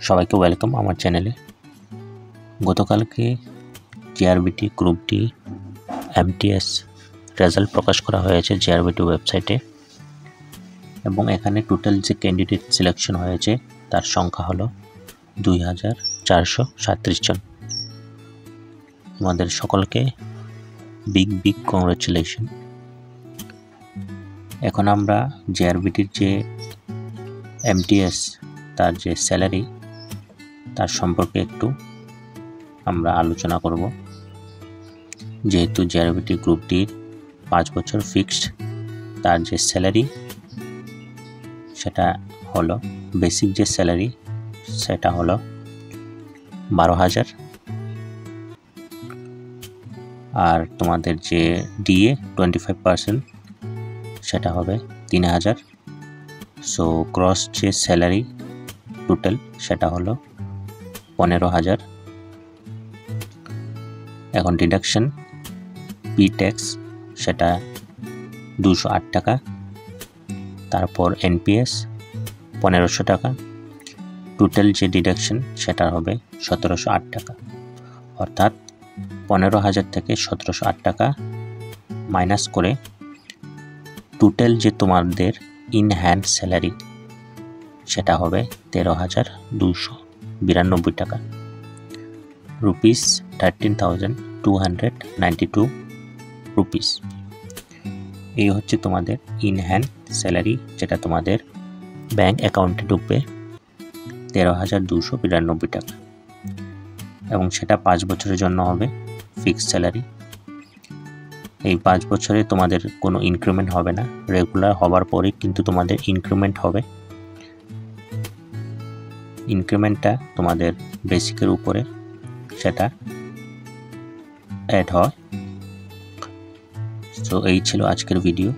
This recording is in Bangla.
সবাইকে ওয়েলকাম আমার চ্যানেলে। গতকালকে JRBT group D MTS result প্রকাশ করা হয়েছে জেআরবিটি ওয়েবসাইটে, এবং এখানে টোটাল যে ক্যান্ডিডেট সিলেকশন হয়েছে তার সংখ্যা হলো 2437 জন। তোমাদের সকলকে বিগ কংগ্রাচুলেশন। এখন আমরা জেআরবিটির যে এমটিএস তার যে স্যালারি তার সম্পর্কে একটু আমরা আলোচনা করব। যেহেতু জেআরবিটি গ্রুপ ডির 5 বছর ফিক্সড, তার যে স্যালারি সেটা হলো বেসিক যে স্যালারি সেটা হলো 12,000, আর তোমাদের যে ডিএ 25% সেটা হবে 3,000। সো গ্রস যে স্যালারি টোটাল সেটা হলো 15,000। এখন ডিডাকশন পি ট্যাক্স সেটা 208 টাকা, তারপর এনপিএস 1500 টাকা, টোটাল যে ডিডাকশন সেটা হবে 1708 টাকা। অর্থাৎ 15,000 থেকে 1708 টাকা মাইনাস করে টোটাল যে তোমাদের ইন হ্যান্ড স্যালারি সেটা হবে 13,292 টাকা, রুপিস 13,292 রুপিস। এই হচ্ছে তোমাদের ইন হ্যান্ড স্যালারি, যেটা তোমাদের ব্যাংক অ্যাকাউন্টে ঢুকবে 13,292 টাকা, এবং সেটা 5 বছরের জন্য হবে ফিক্সড স্যালারি। এই 5 বছরে তোমাদের কোনো ইনক্রিমেন্ট হবে না, রেগুলার হবার পরেই কিন্তু তোমাদের ইনক্রিমেন্ট হবে। ইনক্রিমেন্টটা তোমাদের বেসিকের উপরে সেটা অ্যাড হয়। তো এই ছিল আজকের ভিডিও।